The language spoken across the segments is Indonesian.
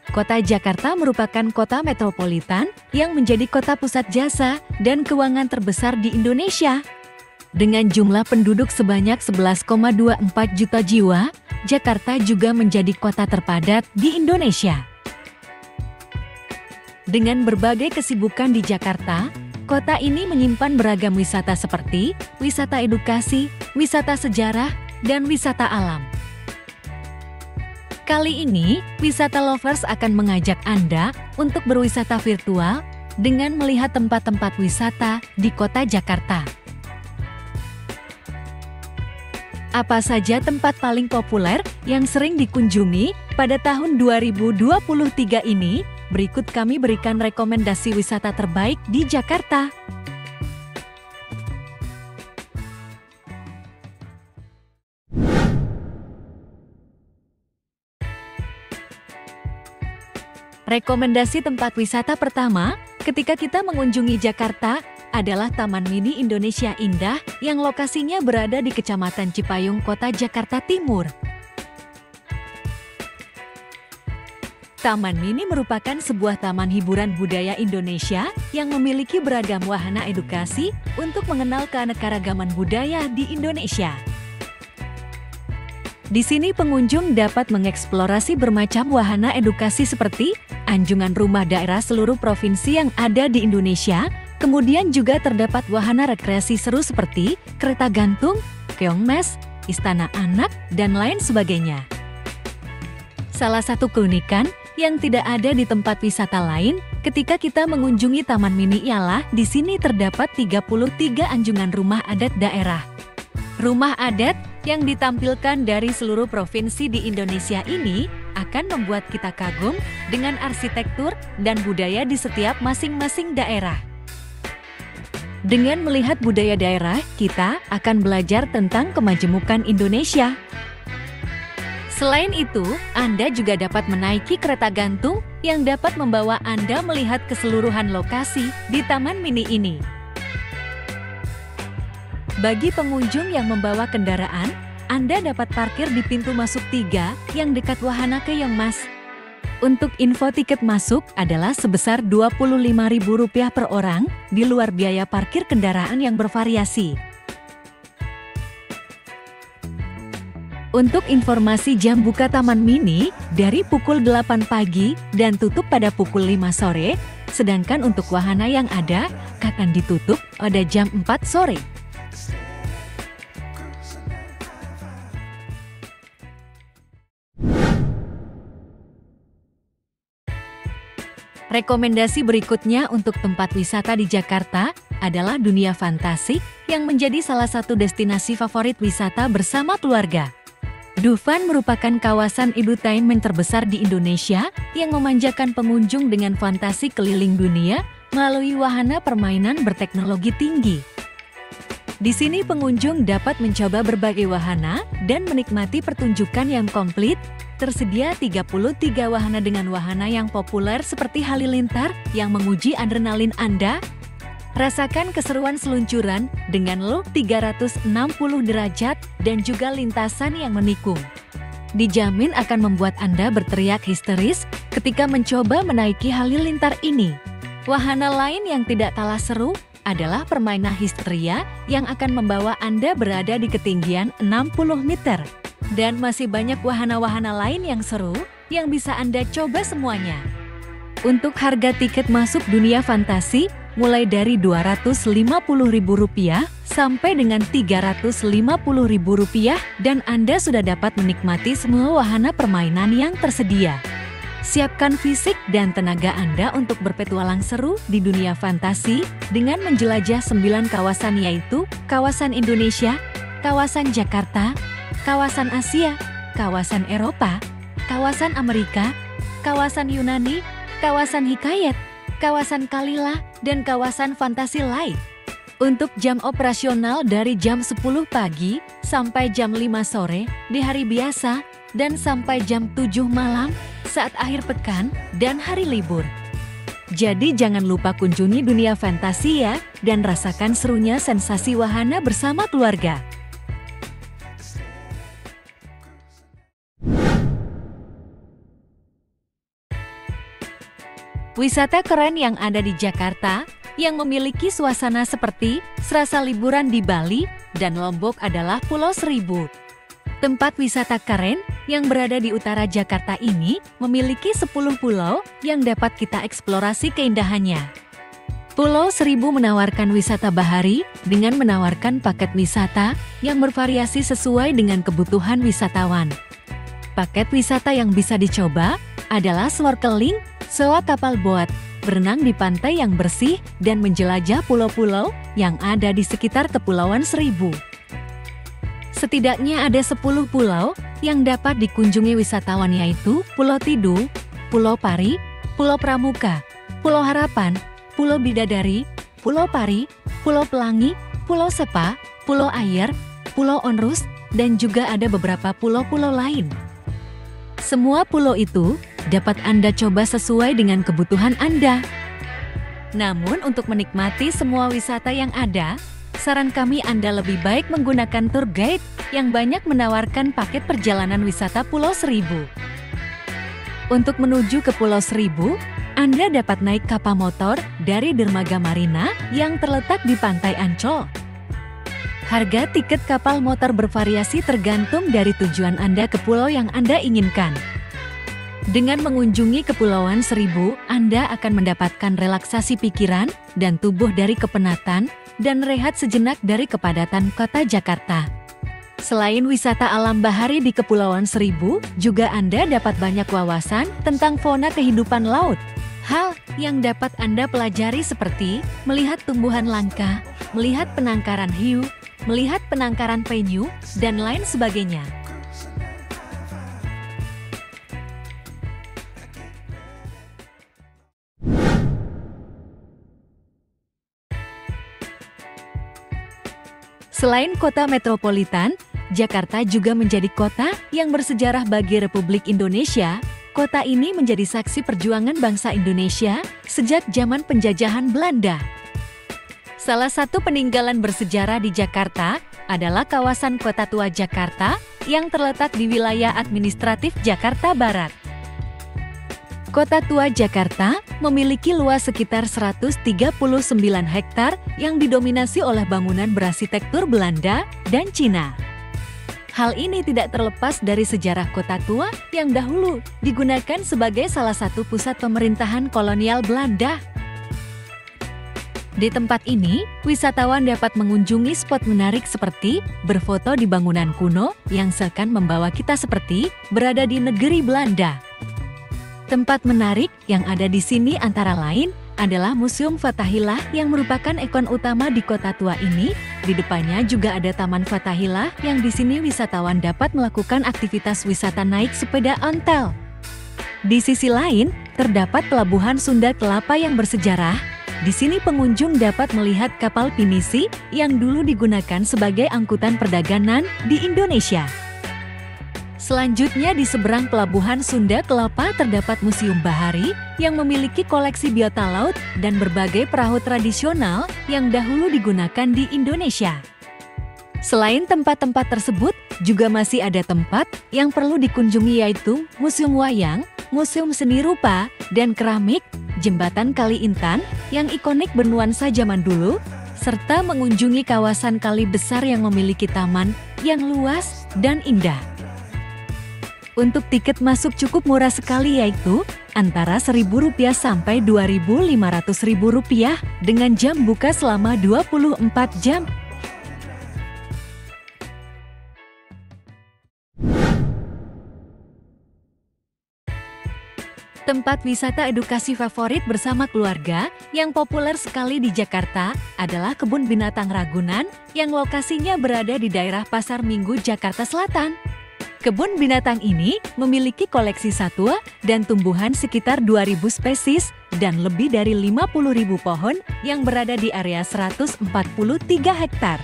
Kota Jakarta merupakan kota metropolitan yang menjadi kota pusat jasa dan keuangan terbesar di Indonesia. Dengan jumlah penduduk sebanyak 11,24 juta jiwa, Jakarta juga menjadi kota terpadat di Indonesia. Dengan berbagai kesibukan di Jakarta, kota ini menyimpan beragam wisata seperti wisata edukasi, wisata sejarah, dan wisata alam. Kali ini, Wisata Lovers akan mengajak Anda untuk berwisata virtual dengan melihat tempat-tempat wisata di kota Jakarta. Apa saja tempat paling populer yang sering dikunjungi pada tahun 2023 ini? Berikut kami berikan rekomendasi wisata terbaik di Jakarta. Rekomendasi tempat wisata pertama, ketika kita mengunjungi Jakarta, adalah Taman Mini Indonesia Indah yang lokasinya berada di Kecamatan Cipayung, Kota Jakarta Timur. Taman Mini merupakan sebuah taman hiburan budaya Indonesia yang memiliki beragam wahana edukasi untuk mengenal keanekaragaman budaya di Indonesia. Di sini pengunjung dapat mengeksplorasi bermacam wahana edukasi seperti anjungan rumah daerah seluruh provinsi yang ada di Indonesia, kemudian juga terdapat wahana rekreasi seru seperti kereta gantung, keongmas, istana anak, dan lain sebagainya. Salah satu keunikan yang tidak ada di tempat wisata lain ketika kita mengunjungi Taman Mini ialah di sini terdapat 33 anjungan rumah adat daerah. Rumah adat yang ditampilkan dari seluruh provinsi di Indonesia ini akan membuat kita kagum dengan arsitektur dan budaya di setiap masing-masing daerah. Dengan melihat budaya daerah, kita akan belajar tentang kemajemukan Indonesia. Selain itu, Anda juga dapat menaiki kereta gantung yang dapat membawa Anda melihat keseluruhan lokasi di Taman Mini ini. Bagi pengunjung yang membawa kendaraan, Anda dapat parkir di pintu masuk 3 yang dekat wahana keongmas. Untuk info tiket masuk adalah sebesar Rp25.000 per orang, di luar biaya parkir kendaraan yang bervariasi. Untuk informasi jam buka Taman Mini, dari pukul 8 pagi dan tutup pada pukul 5 sore, sedangkan untuk wahana yang ada akan ditutup pada jam 4 sore. Rekomendasi berikutnya untuk tempat wisata di Jakarta adalah Dunia Fantasi yang menjadi salah satu destinasi favorit wisata bersama keluarga. Dufan merupakan kawasan edutainment terbesar di Indonesia yang memanjakan pengunjung dengan fantasi keliling dunia melalui wahana permainan berteknologi tinggi. Di sini pengunjung dapat mencoba berbagai wahana dan menikmati pertunjukan yang komplit. Tersedia 33 wahana dengan wahana yang populer seperti halilintar yang menguji adrenalin Anda. Rasakan keseruan seluncuran dengan loop 360 derajat dan juga lintasan yang menikung. Dijamin akan membuat Anda berteriak histeris ketika mencoba menaiki halilintar ini. Wahana lain yang tidak kalah seru adalah permainan histeria yang akan membawa Anda berada di ketinggian 60 meter. Dan masih banyak wahana-wahana lain yang seru yang bisa Anda coba semuanya. Untuk harga tiket masuk Dunia Fantasi mulai dari Rp250.000 sampai dengan Rp350.000 dan Anda sudah dapat menikmati semua wahana permainan yang tersedia. Siapkan fisik dan tenaga Anda untuk berpetualang seru di Dunia Fantasi dengan menjelajah 9 kawasan yaitu kawasan Indonesia, kawasan Jakarta, kawasan Asia, kawasan Eropa, kawasan Amerika, kawasan Yunani, kawasan Hikayat, kawasan Kalila, dan kawasan Fantasi Light. Untuk jam operasional dari jam 10 pagi sampai jam 5 sore di hari biasa dan sampai jam 7 malam saat akhir pekan dan hari libur. Jadi jangan lupa kunjungi Dunia Fantasi ya dan rasakan serunya sensasi wahana bersama keluarga. Wisata keren yang ada di Jakarta, yang memiliki suasana seperti serasa liburan di Bali dan Lombok adalah Pulau Seribu. Tempat wisata keren yang berada di utara Jakarta ini memiliki 10 pulau yang dapat kita eksplorasi keindahannya. Pulau Seribu menawarkan wisata bahari dengan menawarkan paket wisata yang bervariasi sesuai dengan kebutuhan wisatawan. Paket wisata yang bisa dicoba adalah snorkeling, sewa kapal boat, berenang di pantai yang bersih, dan menjelajah pulau-pulau yang ada di sekitar Kepulauan Seribu. Setidaknya ada 10 pulau yang dapat dikunjungi wisatawan, yaitu Pulau Tidung, Pulau Pari, Pulau Pramuka, Pulau Harapan, Pulau Bidadari, Pulau Pari, Pulau Pelangi, Pulau Sepa, Pulau Ayer, Pulau Onrus, dan juga ada beberapa pulau-pulau lain. Semua pulau itu dapat Anda coba sesuai dengan kebutuhan Anda. Namun untuk menikmati semua wisata yang ada, saran kami Anda lebih baik menggunakan tour guide yang banyak menawarkan paket perjalanan wisata Pulau Seribu. Untuk menuju ke Pulau Seribu, Anda dapat naik kapal motor dari Dermaga Marina yang terletak di Pantai Ancol. Harga tiket kapal motor bervariasi tergantung dari tujuan Anda ke pulau yang Anda inginkan. Dengan mengunjungi Kepulauan Seribu, Anda akan mendapatkan relaksasi pikiran dan tubuh dari kepenatan dan rehat sejenak dari kepadatan kota Jakarta. Selain wisata alam bahari di Kepulauan Seribu, juga Anda dapat banyak wawasan tentang fauna kehidupan laut. Hal yang dapat Anda pelajari seperti melihat tumbuhan langka, melihat penangkaran hiu, melihat penangkaran penyu, dan lain sebagainya. Selain kota metropolitan, Jakarta juga menjadi kota yang bersejarah bagi Republik Indonesia. Kota ini menjadi saksi perjuangan bangsa Indonesia sejak zaman penjajahan Belanda. Salah satu peninggalan bersejarah di Jakarta adalah kawasan Kota Tua Jakarta yang terletak di wilayah administratif Jakarta Barat. Kota Tua Jakarta memiliki luas sekitar 139 hektar yang didominasi oleh bangunan berarsitektur Belanda dan Cina. Hal ini tidak terlepas dari sejarah Kota Tua yang dahulu digunakan sebagai salah satu pusat pemerintahan kolonial Belanda. Di tempat ini, wisatawan dapat mengunjungi spot menarik seperti berfoto di bangunan kuno yang seakan membawa kita seperti berada di negeri Belanda. Tempat menarik yang ada di sini antara lain adalah Museum Fathahillah yang merupakan ikon utama di Kota Tua ini. Di depannya juga ada Taman Fathahillah yang di sini wisatawan dapat melakukan aktivitas wisata naik sepeda ontel. Di sisi lain, terdapat Pelabuhan Sunda Kelapa yang bersejarah. Di sini pengunjung dapat melihat kapal pinisi yang dulu digunakan sebagai angkutan perdagangan di Indonesia. Selanjutnya di seberang Pelabuhan Sunda Kelapa terdapat Museum Bahari yang memiliki koleksi biota laut dan berbagai perahu tradisional yang dahulu digunakan di Indonesia. Selain tempat-tempat tersebut, juga masih ada tempat yang perlu dikunjungi, yaitu Museum Wayang, Museum Seni Rupa dan Keramik, Jembatan Kali Intan yang ikonik bernuansa zaman dulu, serta mengunjungi kawasan kali besar yang memiliki taman yang luas dan indah. Untuk tiket masuk cukup murah sekali, yaitu antara Rp1.000 sampai Rp2.500.000 dengan jam buka selama 24 jam. Tempat wisata edukasi favorit bersama keluarga yang populer sekali di Jakarta adalah Kebun Binatang Ragunan yang lokasinya berada di daerah Pasar Minggu, Jakarta Selatan. Kebun binatang ini memiliki koleksi satwa dan tumbuhan sekitar 2.000 spesies dan lebih dari 50.000 pohon yang berada di area 143 hektar.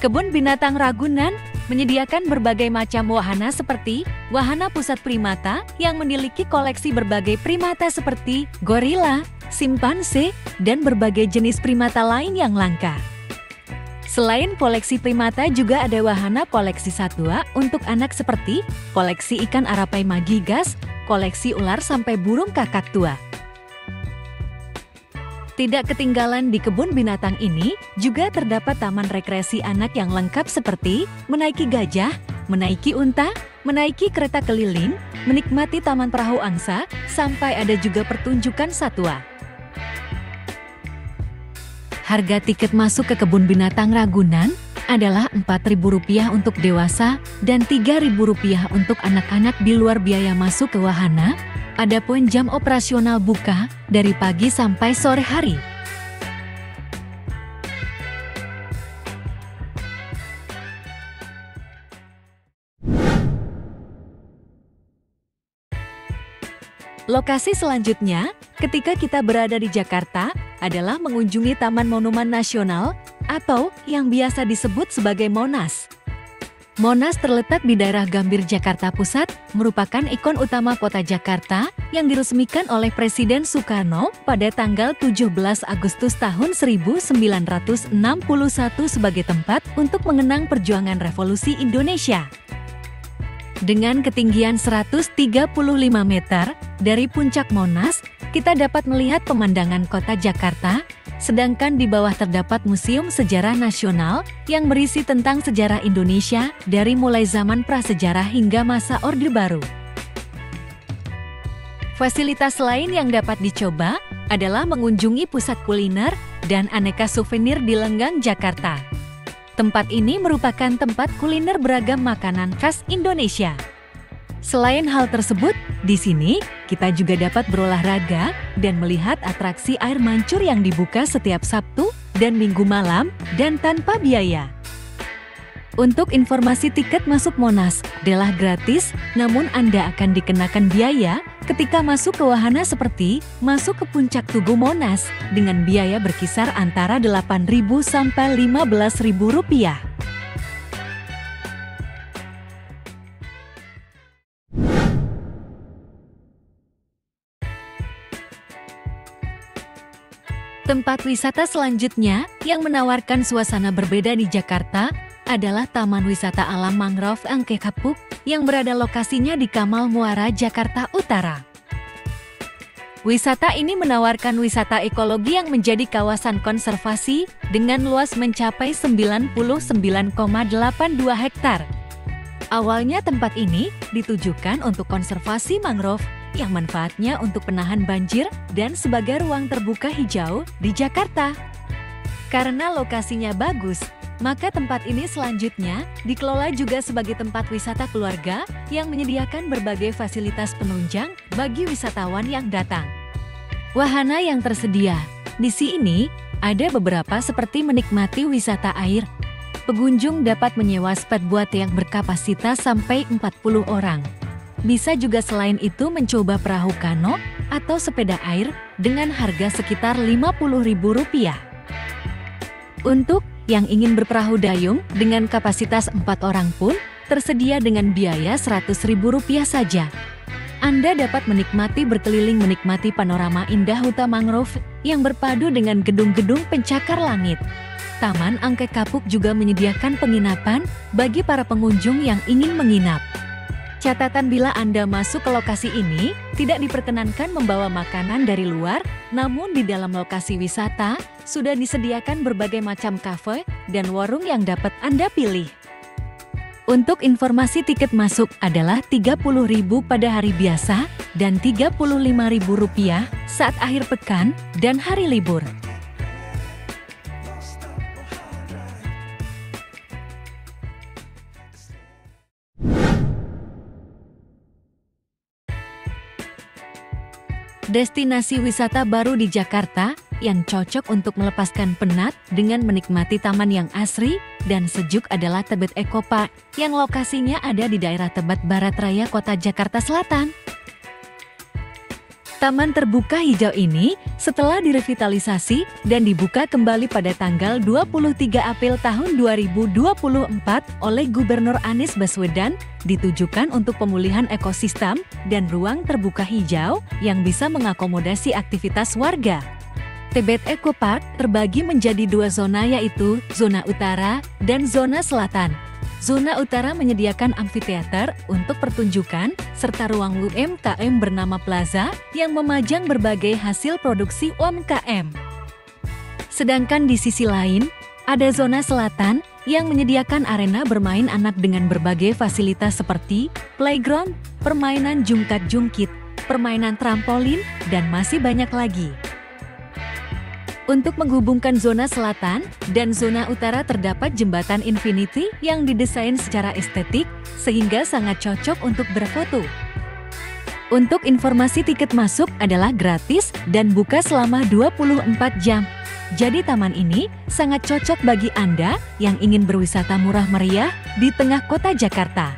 Kebun Binatang Ragunan menyediakan berbagai macam wahana seperti wahana pusat primata yang memiliki koleksi berbagai primata seperti gorila, simpanse, dan berbagai jenis primata lain yang langka. Selain koleksi primata, juga ada wahana koleksi satwa untuk anak seperti koleksi ikan arapaima gigas, koleksi ular sampai burung kakak tua. Tidak ketinggalan di kebun binatang ini, juga terdapat taman rekreasi anak yang lengkap seperti menaiki gajah, menaiki unta, menaiki kereta keliling, menikmati taman perahu angsa, sampai ada juga pertunjukan satwa. Harga tiket masuk ke kebun binatang Ragunan adalah Rp4.000 untuk dewasa dan Rp3.000 untuk anak-anak di luar biaya masuk ke wahana. Adapun jam operasional buka dari pagi sampai sore hari. Lokasi selanjutnya, ketika kita berada di Jakarta, adalah mengunjungi Taman Monumen Nasional atau yang biasa disebut sebagai Monas. Monas terletak di daerah Gambir, Jakarta Pusat, merupakan ikon utama kota Jakarta yang diresmikan oleh Presiden Soekarno pada tanggal 17 Agustus tahun 1961 sebagai tempat untuk mengenang perjuangan revolusi Indonesia. Dengan ketinggian 135 meter dari puncak Monas, kita dapat melihat pemandangan kota Jakarta, sedangkan di bawah terdapat Museum Sejarah Nasional yang berisi tentang sejarah Indonesia dari mulai zaman prasejarah hingga masa Orde Baru. Fasilitas lain yang dapat dicoba adalah mengunjungi pusat kuliner dan aneka souvenir di Lenggang, Jakarta. Tempat ini merupakan tempat kuliner beragam makanan khas Indonesia. Selain hal tersebut, di sini kita juga dapat berolahraga dan melihat atraksi air mancur yang dibuka setiap Sabtu dan Minggu malam dan tanpa biaya. Untuk informasi tiket masuk Monas adalah gratis, namun Anda akan dikenakan biaya ketika masuk ke wahana seperti masuk ke puncak Tugu Monas dengan biaya berkisar antara Rp8.000 sampai Rp15.000. Tempat wisata selanjutnya yang menawarkan suasana berbeda di Jakarta adalah Taman Wisata Alam Mangrove Angke Kapuk yang berada lokasinya di Kamal Muara, Jakarta Utara. Wisata ini menawarkan wisata ekologi yang menjadi kawasan konservasi dengan luas mencapai 99,82 hektar. Awalnya tempat ini ditujukan untuk konservasi mangrove yang manfaatnya untuk penahan banjir dan sebagai ruang terbuka hijau di Jakarta. Karena lokasinya bagus, maka tempat ini selanjutnya dikelola juga sebagai tempat wisata keluarga yang menyediakan berbagai fasilitas penunjang bagi wisatawan yang datang. Wahana yang tersedia di sini ada beberapa seperti menikmati wisata air. Pengunjung dapat menyewa speedboat yang berkapasitas sampai 40 orang. Bisa juga selain itu mencoba perahu kano atau sepeda air dengan harga sekitar Rp50.000. Untuk yang ingin berperahu dayung dengan kapasitas 4 orang pun tersedia dengan biaya Rp100.000 saja. Anda dapat menikmati berkeliling menikmati panorama indah hutan mangrove yang berpadu dengan gedung-gedung pencakar langit. Taman Angke Kapuk juga menyediakan penginapan bagi para pengunjung yang ingin menginap. Catatan bila Anda masuk ke lokasi ini, tidak diperkenankan membawa makanan dari luar, namun di dalam lokasi wisata sudah disediakan berbagai macam kafe dan warung yang dapat Anda pilih. Untuk informasi tiket masuk adalah Rp30.000 pada hari biasa dan Rp35.000 saat akhir pekan dan hari libur. Destinasi wisata baru di Jakarta yang cocok untuk melepaskan penat dengan menikmati taman yang asri dan sejuk adalah Tebet Eco Park yang lokasinya ada di daerah Tebet Barat Raya, Kota Jakarta Selatan. Taman terbuka hijau ini setelah direvitalisasi dan dibuka kembali pada tanggal 23 April tahun 2024 oleh Gubernur Anies Baswedan, ditujukan untuk pemulihan ekosistem dan ruang terbuka hijau yang bisa mengakomodasi aktivitas warga. Tebet Eco Park terbagi menjadi 2 zona, yaitu zona utara dan zona selatan. Zona utara menyediakan amfiteater untuk pertunjukan, serta ruang UMKM bernama Plaza yang memajang berbagai hasil produksi UMKM. Sedangkan di sisi lain, ada zona selatan yang menyediakan arena bermain anak dengan berbagai fasilitas seperti playground, permainan jungkat-jungkit, permainan trampolin, dan masih banyak lagi. Untuk menghubungkan zona selatan dan zona utara terdapat jembatan Infinity yang didesain secara estetik sehingga sangat cocok untuk berfoto. Untuk informasi tiket masuk adalah gratis dan buka selama 24 jam. Jadi taman ini sangat cocok bagi Anda yang ingin berwisata murah meriah di tengah kota Jakarta.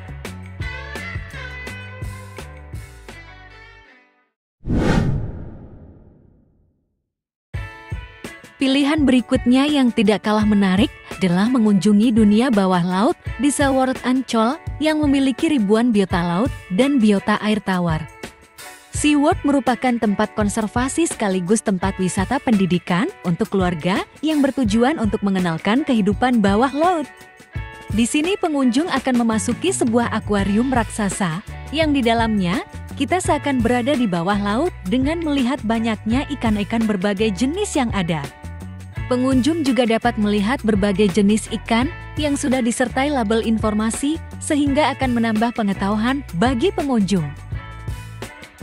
Pilihan berikutnya yang tidak kalah menarik adalah mengunjungi dunia bawah laut di SeaWorld Ancol yang memiliki ribuan biota laut dan biota air tawar. SeaWorld merupakan tempat konservasi sekaligus tempat wisata pendidikan untuk keluarga yang bertujuan untuk mengenalkan kehidupan bawah laut. Di sini pengunjung akan memasuki sebuah akuarium raksasa yang di dalamnya kita seakan berada di bawah laut dengan melihat banyaknya ikan-ikan berbagai jenis yang ada. Pengunjung juga dapat melihat berbagai jenis ikan yang sudah disertai label informasi sehingga akan menambah pengetahuan bagi pengunjung.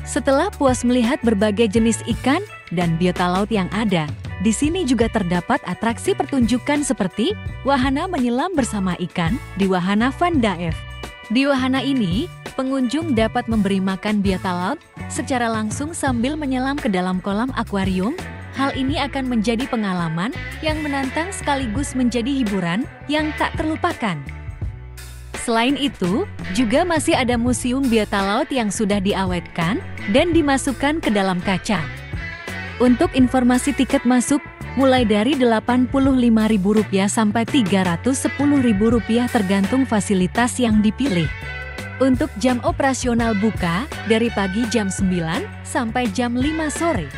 Setelah puas melihat berbagai jenis ikan dan biota laut yang ada, di sini juga terdapat atraksi pertunjukan seperti wahana menyelam bersama ikan di wahana Van Daef. Di wahana ini, pengunjung dapat memberi makan biota laut secara langsung sambil menyelam ke dalam kolam akuarium. Hal ini akan menjadi pengalaman yang menantang sekaligus menjadi hiburan yang tak terlupakan. Selain itu, juga masih ada museum biota laut yang sudah diawetkan dan dimasukkan ke dalam kaca. Untuk informasi tiket masuk, mulai dari Rp85.000 sampai Rp310.000 tergantung fasilitas yang dipilih. Untuk jam operasional buka, dari pagi jam 9 sampai jam 5 sore.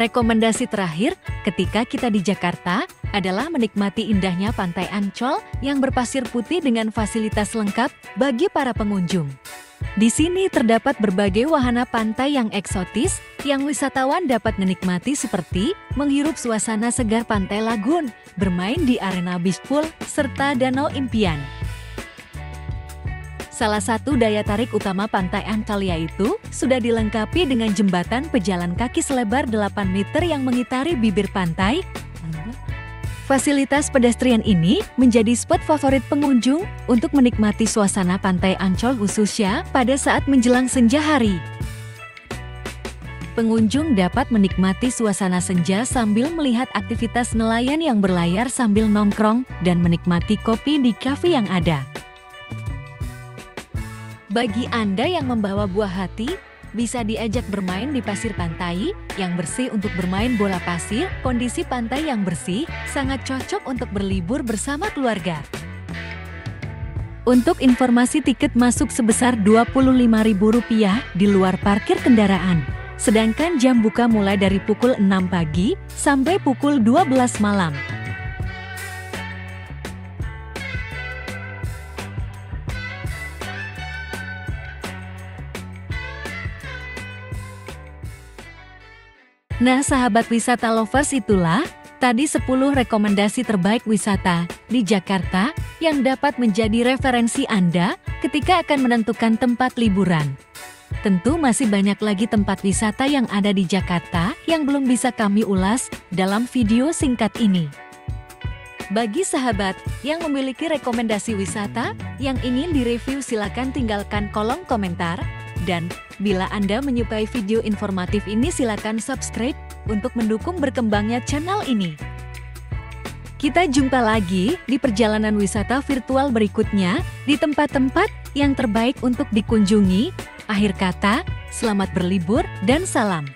Rekomendasi terakhir ketika kita di Jakarta adalah menikmati indahnya Pantai Ancol yang berpasir putih dengan fasilitas lengkap bagi para pengunjung. Di sini terdapat berbagai wahana pantai yang eksotis yang wisatawan dapat menikmati seperti menghirup suasana segar Pantai Lagun, bermain di arena beach pool, serta danau impian. Salah satu daya tarik utama Pantai Ancol yaitu sudah dilengkapi dengan jembatan pejalan kaki selebar 8 meter yang mengitari bibir pantai. Fasilitas pedestrian ini menjadi spot favorit pengunjung untuk menikmati suasana Pantai Ancol khususnya pada saat menjelang senja hari. Pengunjung dapat menikmati suasana senja sambil melihat aktivitas nelayan yang berlayar sambil nongkrong dan menikmati kopi di kafe yang ada. Bagi Anda yang membawa buah hati, bisa diajak bermain di pasir pantai yang bersih untuk bermain bola pasir. Kondisi pantai yang bersih sangat cocok untuk berlibur bersama keluarga. Untuk informasi tiket masuk sebesar Rp25.000 di luar parkir kendaraan. Sedangkan jam buka mulai dari pukul 6 pagi sampai pukul 12 malam. Nah sahabat wisata lovers, itulah tadi 10 rekomendasi terbaik wisata di Jakarta yang dapat menjadi referensi Anda ketika akan menentukan tempat liburan. Tentu masih banyak lagi tempat wisata yang ada di Jakarta yang belum bisa kami ulas dalam video singkat ini. Bagi sahabat yang memiliki rekomendasi wisata yang ingin direview, silakan tinggalkan kolom komentar. Dan bila Anda menyukai video informatif ini, silakan subscribe untuk mendukung berkembangnya channel ini. Kita jumpa lagi di perjalanan wisata virtual berikutnya di tempat-tempat yang terbaik untuk dikunjungi. Akhir kata, selamat berlibur dan salam.